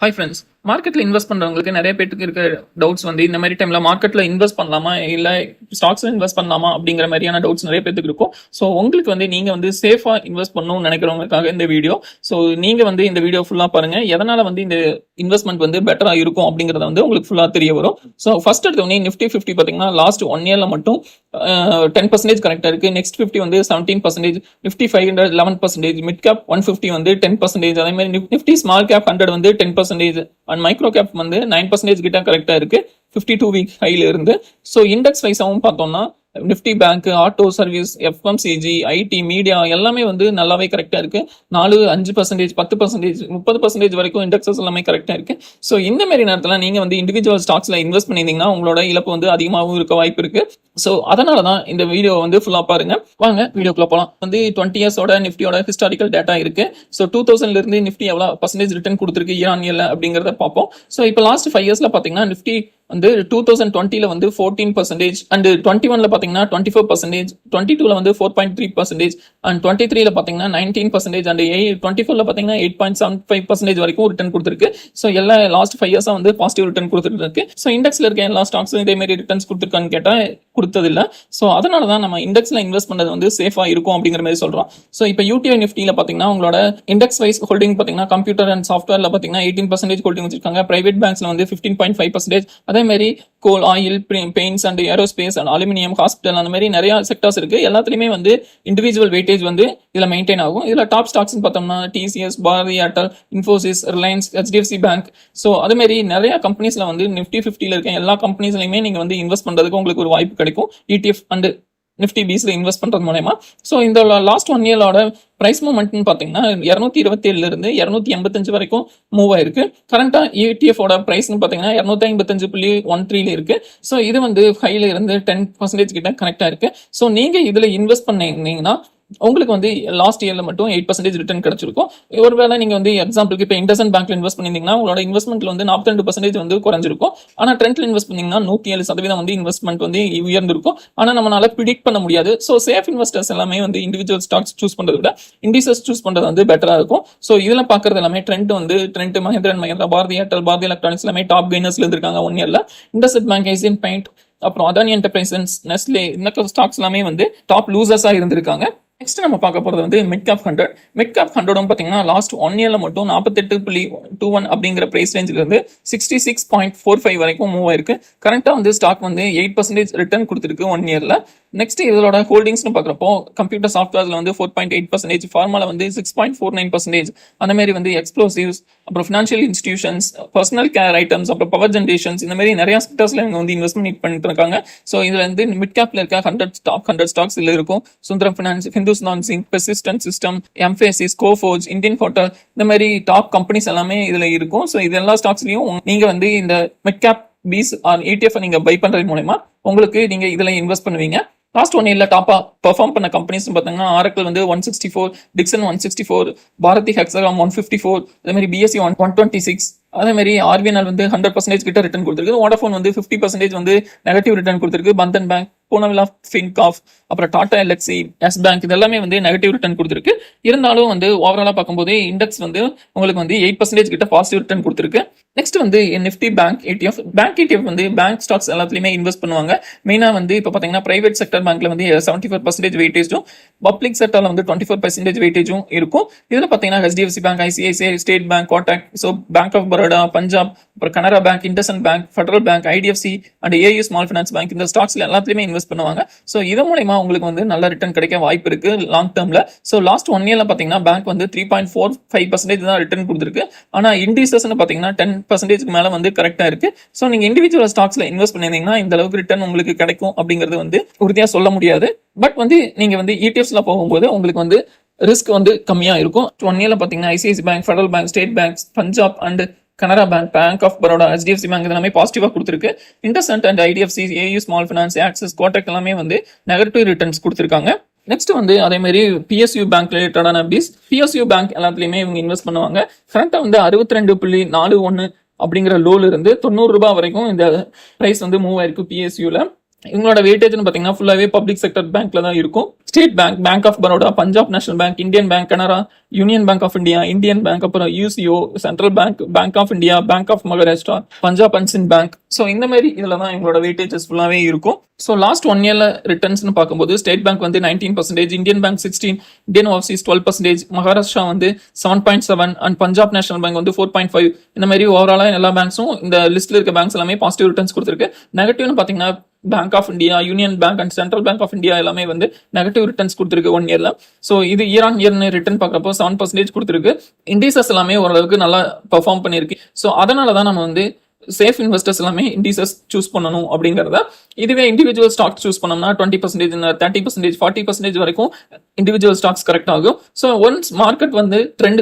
Hi friends, மார்க்கெட்டில் invest பண்ணுறவங்களுக்கு நிறைய பேருக்கு இருக்க டவுட்ஸ் வந்து இந்த மாதிரி டைமில் மார்க்கெட்டில் இன்வெஸ்ட் பண்ணலாமா இல்லை ஸ்டாக்ஸில் இன்வெஸ்ட் பண்ணலாமா அப்படிங்கிற மாதிரியான டவுட்ஸ் நிறைய பேருக்கு இருக்கும். ஸோ உங்களுக்கு வந்து நீங்கள் வந்து சேஃபாக இன்வெஸ்ட் பண்ணணும்னு நினைக்கிறவங்களுக்காக இந்த வீடியோ. ஸோ நீங்கள் வந்து இந்த வீடியோ ஃபுல்லாக பாருங்கள், எதனால் வந்து இந்த இன்வெஸ்ட்மெண்ட் வந்து பெட்டராக இருக்கும் அப்படிங்கிறத வந்து உங்களுக்கு ஃபுல்லாக தெரிய வரும். ஸோ ஃபர்ஸ்ட் எடுத்தோடனே நிஃப்டி 50 பார்த்தீங்கன்னா லாஸ்ட் 1 இயரில் மட்டும் 10% கரெக்டாக இருக்குது. நெக்ஸ்ட் 50 வந்து 17%, நிஃப்டி 500 11%, மிட் கேப் 150 வந்து 10%, அதே மாதிரி நிஃப்டி ஸ்மால் கேப் 100 வந்து 10%, அண்ட் மைக்ரோ கேப் வந்து 9% கிட்ட கரெக்டா இருக்கு 52 வீக் ஹைல இருந்து. ஸோ இண்டெக்ஸ் வைஸாவும் பார்த்தோம்னா Nifty bank, auto service, FMCG, IT, media எல்லாமே வந்து நல்லாவே கரெக்டா இருக்கு. 4-5%, 10%, 30% வரைக்கும் இண்டெக்ஸஸ் எல்லாமே கரெக்டா இருக்கு. ஸோ இந்த மாதிரி நேரத்தில் நீங்க வந்து இண்டிவிஜுவல் ஸ்டாக்ஸ்ல இன்வெஸ்ட் பண்ணியிருந்தீங்கன்னா உங்களோட இழப்பு வந்து அதிகமாகவும் இருக்க வாய்ப்பு இருக்கு. ஸோ அதனால தான் இந்த வீடியோ வந்து ஃபுல்லாக பாருங்க. வாங்க வீடியோக்குள்ள போகலாம். வந்து 20 இயர்ஸோட நிஃப்டியோட ஹிஸ்டாரிக்கல் டேட்டா இருக்கு. ஸோ 2000ல இருந்து நிஃப்டி எவ்வளோ பர்சன்டேஜ் ரிட்டர்ன் கொடுத்துருக்கு இயர் ஆன் இயர்ல அப்படிங்கிறத பார்ப்போம். ஸோ இப்போ லாஸ்ட் 5 இயர்ஸ்ல பார்த்தீங்கன்னா நிஃப்டி வந்து 2020ல வந்து 14% அண்ட் 21ல பார்த்தீங்கன்னா 24%, 22ல வந்து 4.3% அண்ட் 23ல பார்த்தீங்கன்னா 19% அண்ட் 24ல பார்த்தீங்கன்னா 8.75% வரைக்கும் ரிட்டர்ன் கொடுத்துருக்கு. ஸோ எல்லா லாஸ்ட் 5 இயர்ஸா வந்து பாசிட்டிவ் ரிட்டர்ன் கொடுத்துட்டு இருக்கு. ஸோ இண்டெக்ஸ்ல இருக்க எல்லா ஸ்டாக்ஸும் இதே மாதிரி ரிட்டர்ன்ஸ் கொடுத்துருக்கான்னு கேட்டா கொடுத்ததில்ல. ஸோ அதனால தான் நம்ம இண்டெக்ஸ்ல இன்வெஸ்ட் பண்ணது வந்து சேஃபா இருக்கும் அப்படிங்கிற மாதிரி சொல்றோம். ஸோ இப்போ யூடிஐ நிஃப்டியில பார்த்தீங்கன்னா உங்களோட இண்டெக்ஸ் வைஸ் ஹோல்டிங் பார்த்தீங்கன்னா கம்ப்யூட்டர் அண்ட் சாஃப்ட்வேர்ல பார்த்தீங்கன்னா 18% ஹோல்டிங் வச்சிருக்காங்க. பிரைவேட் பேங்க்ஸ்ல வந்து 15.5%, அதே மாதிரி coal, oil, paints and aerospace and aluminium, hospital அந்த மாதிரி நிறைய செக்டர்ஸ் இருக்கு. எல்லாத்துலயுமே வந்து இண்டிவிஜுவல் வெயிட்டேஜ் வந்து இதுல மெயின்டைன் ஆகும். இதுல டாப் ஸ்டாக்ஸ் பார்த்தோம்னா TCS, Bharti Airtel, Infosys, Reliance, HDFC bank. So அதே மாதிரி நிறைய கம்பெனிஸ்ல வந்து நிஃப்டி 50ல இருக்க எல்லா கம்பெனிஸ்லயுமே நீங்க வந்து இன்வெஸ்ட் பண்றதுக்கு உங்களுக்கு ஒரு வாய்ப்பு கிடைக்கும் ETF அண்ட் நிஃப்டி பீஸ்ல இன்வெஸ்ட் பண்றது மூலமா. ஸோ இந்த லாஸ்ட் 1 இயரோட பிரைஸ் மூவ்மெண்ட்னு பார்த்தீங்கன்னா 227ல இருந்து 285 வரைக்கும் மூவ் ஆயிருக்கு. கரண்டா ETF பிரைஸ்னு பார்த்தீங்கன்னா 255.13 இருக்கு. ஸோ இது வந்து ஹைல இருந்து 10% கிட்ட கனெக்டா இருக்கு. ஸோ நீங்க இதுல இன்வெஸ்ட் பண்ணீங்கன்னா உங்களுக்கு வந்து லாஸ்ட் இயர்ல மட்டும் 8% ரிட்டர்ன் கிடைச்சிருக்கும். ஒருவேளை நீங்க வந்து எக்ஸாம்பிளுக்கு இப்போ இண்டஸ்இண்ட் பேங்க்ல இன்வெஸ்ட் பண்ணிருந்தீங்கன்னா உங்களோட இன்வெஸ்ட்மெண்ட்ல வந்து 42% வந்து குறைஞ்சிருக்கும். ஆனா ட்ரெண்ட்ல இன்வெஸ்ட் பண்ணீங்கன்னா 107% வந்து இன்வெஸ்ட்மெண்ட் வந்து உயர்ந்திருக்கும். ஆனா நம்மளால ப்ரிடிக்ட் பண்ண முடியாது. ஸோ சேஃப் இன்வெஸ்டர்ஸ் எல்லாமே வந்து இண்டிவிஜுவல் ஸ்டாக்ஸ் சூஸ் பண்றதை விட இண்டிசஸ் சூஸ் பண்றது வந்து பெட்டரா இருக்கும். ஸோ இதுல பாக்குறது எல்லாமே ட்ரெண்ட் வந்து Mahindra and Mahindra, Bharti Airtel, Bharti electronics எல்லாமே டாப் கெய்னர்ஸ்ல இருந்திருக்காங்க 1 இயர்ல. இண்டஸ்இண்ட் பேங்க், ஏசியன் பெயிண்ட், அப்புறம் அதானி என்டர்பிரைசஸ், நெஸ்லே இந்த ஸ்டாக்ஸ் எல்லாமே வந்து டாப் லூசர்ஸா இருந்திருக்காங்க. நெக்ஸ்ட் நம்ம பார்க்க போறது வந்து மிட் கேப் 100. மிட் கேப் 100 பார்த்தீங்கன்னா லாஸ்ட் 1 இயர்ல மட்டும் 48.21 அப்படிங்கிற பிரைஸ் ரேஞ்சில இருந்து 66.45 வரைக்கும் மூவ் ஆயிருக்கு. கரண்டா வந்து ஸ்டாக் வந்து 8% ரிட்டர்ன் கொடுத்துருக்கு 1 இயர்ல. நெக்ஸ்ட் இதோட ஹோல்டிங்ஸ்னு பார்க்குறப்போ கம்ப்யூட்டர் சாஃப்ட்வேர்ஸ்ல வந்து 4.8%, ஃபார்மால வந்து 6.49%, அந்த மாதிரி வந்து எக்ஸ்ப்ளோசிவ்ஸ், அப்புறம் financial institutions, personal care items, அப்புறம் பவர் ஜென்ரேஷன்ஸ், இந்த மாதிரி நிறைய செக்டர்ஸ்ல இவங்க வந்து இன்வெஸ்ட்மெண்ட் பண்ணிட்டு இருக்காங்க. ஸோ இதுல வந்து மிட் கேப்ல இருக்க 100 ஸ்டாக்ஸ் இதுல இருக்கும். Sundaram Finance, Hindustan Zinc, Persistent System, Mphasis, Coforge, Indian Hotel, இந்த மாதிரி டாப் கம்பெனிஸ் எல்லாமே இதுல இருக்கும். ஸோ இது எல்லா ஸ்டாக்ஸ்லயும் நீங்க வந்து இந்த மிட் கேப் பீஸ் ஆர் ETF நீங்க பை பண்றது மூலமா உங்களுக்கு நீங்க இதுல இன்வெஸ்ட் பண்ணுவீங்க. லாஸ்ட் 1 இயர்ல டாப்பா பெர்ஃபார்ம் பண்ண கம்பெனிஸ் பார்த்தீங்கன்னா ஆரக்கிள் வந்து 164, டிக்சன் 164, பாரதி ஹெக்ஸாகிராம் 154, அதே மாதிரி BSE 126, அதே மாதிரி RVNL வந்து 100% கிட்ட ரிட்டர்ன் கொடுத்துருக்கு. வோடாஃபோன் வந்து 50% வந்து நெகட்டிவ் ரிட்டர்ன் கொடுத்துருக்கு. பந்தன் பேங்க், போனவிலா ஃபின்காப், அப்புறம் டாடா எல்எக்ஸி, எஸ் பேங்க் இதெல்லாமே வந்து நெகட்டிவ் ரிட்டர்ன் கொடுத்துருக்கு. இருந்தாலும் வந்து ஓவராலா பார்க்கும்போது இண்டெக்ஸ் வந்து உங்களுக்கு வந்து 8% கிட்ட பாசிட்டிவ் ரிட்டர்ன் கொடுத்துருக்கு. நெக்ஸ்ட் வந்து Nifty bank ETF. Bank ETF வந்து பேங்க் ஸ்டாக்ஸ் எல்லாத்துலயுமே இன்வெஸ்ட் பண்ணுவாங்க. மெயினா வந்து இப்போ பாத்தீங்கன்னா பிரைவேட் செக்டர் பேங்க்ல வந்து 74% வெயிட்டேஜும், பப்ளிக் செக்டர்ல வந்து 24% வெயிட்டேஜும் இருக்கும். இதுல பாத்தீங்கன்னா HDFC bank, ICICI, State Bank, Kotak, so Bank of Baroda, Punjab, அப்புறம் Canara Bank, IndusInd Bank, federal Bank, IDFC and AU small finance bank, இந்த ஸ்டாக்ஸ்ல எல்லாத்துலயுமே இன்வெஸ்ட் பண்ணுவாங்க. ஸோ இது மூலமா உங்களுக்கு வந்து நல்ல ரிட்டர்ன் கிடைக்க வாய்ப்பு இருக்கு லாங் டேர்ம்ல. ஸோ லாஸ்ட் 1 இயர்ல பாத்தீங்கன்னா பேங்க் வந்து 3.45% தான் ரிட்டர்ன் கொடுத்துருக்கு. ஆனா இண்டிசஸ் பாத்தீங்கன்னா 10% மேல வந்து கரெக்டா இருக்கு. ஸோ நீங்க இண்டிவிஜுவல் ஸ்டாக்ஸ்ல இன்வெஸ்ட் பண்ணிருந்தீங்கன்னா இந்த அளவுக்கு ரிட்டர்ன் உங்களுக்கு கிடைக்கும் அப்படிங்கிறது வந்து உறுதியா சொல்ல முடியாது. பட் வந்து நீங்க வந்து ETFஸ்ல போகும்போது உங்களுக்கு வந்து ரிஸ்க் வந்து கம்மியா இருக்கும். 1 இயர்ல பாத்தீங்கன்னா ICICI bank, federal bank, state bank, Punjab and Canara bank, bank of Baroda, HDFC bank இதெல்லாமே பாசிட்டிவா கொடுத்துருக்கு. IndusInd and IDFC, AU small finance, Axis, Kotak எல்லாமே வந்து நெகட்டிவ் ரிட்டர்ன்ஸ் கொடுத்துருக்காங்க. நெக்ஸ்ட் வந்து அதே மாதிரி PSU பேங்க் ரிலேட்டடான பீஸ். PSU பேங்க் எல்லாத்துலயுமே இவங்க இன்வெஸ்ட் பண்ணுவாங்க. கரண்டா வந்து 62.41 அப்படிங்கிற லோல இருந்து 90 ரூபாய் வரைக்கும் இந்த பிரைஸ் வந்து மூவ் ஆயிருக்கு PSUல. இவங்களோட வெயிட்டேஜ்னு பாத்தீங்கன்னா ஃபுல்லாவே பப்ளிக் செக்டர் பேங்க்ல தான் இருக்கும். State Bank, bank of Baroda, Punjab National Bank, Indian Bank, Canara, Union Bank of India, Indian Bank, அப்புறம் UCO, Central Bank, bank of India, Bank of Maharashtra, Punjab and Sind Bank. So இந்த மாதிரி இதுல தான் எங்களோட வெயிட்டேஜஸ் ஃபுல்லாவே இருக்கும். ஸோ லாஸ்ட் 1 இயர்ல ரிட்டர்ன்ஸ்னு பார்க்கும்போது ஸ்டேட் பேங்க் வந்து 19%, Indian bank 16%, Indian Overseas 12%, Maharashtra வந்து 7.7 அண்ட் பஞ்சாப் நேஷனல் பேங்க் வந்து 4.5. இந்த மாதிரி ஓவராலா எல்லா பேங்க்ஸும் இந்த லிஸ்ட்ல இருக்க பேங்க்ஸ் எல்லாமே பாசிட்டிவ் ரிட்டர்ன்ஸ் கொடுத்துருக்கு. நெகட்டிவ்னு பாத்தீங்கன்னா bank of India, union bank and central bank of India எல்லாமே வந்து நெகட்டிவ் ரிட்டர்ன்ஸ் கொடுத்துருக்கு 1 இயர்ல. ஸோ இது இயர் ஆன் இயர்னு ரிட்டர்ன் பார்க்குறப்போ 7% கொடுத்துருக்கு. இண்டீசஸ் எல்லாமே ஓரளவுக்கு நல்லா பெர்ஃபார்ம் பண்ணிருக்கு. ஸோ அதனால தான் நம்ம வந்து சேஃப் இன்வெஸ்டர்ஸ் எல்லாமே இண்டீசஸ் சூஸ் பண்ணணும் அப்படிங்கிறத. இதுவே இண்டிவிஜுவல் ஸ்டாக்ஸ் சூஸ் பண்ணோம்னா 20%, 30%, 40% வரைக்கும் இண்டிவிஜுவல் ஸ்டாக்ஸ் கரெக்ட் ஆகும். ஸோ ஒன்ஸ் மார்க்கெட் வந்து ட்ரெண்ட்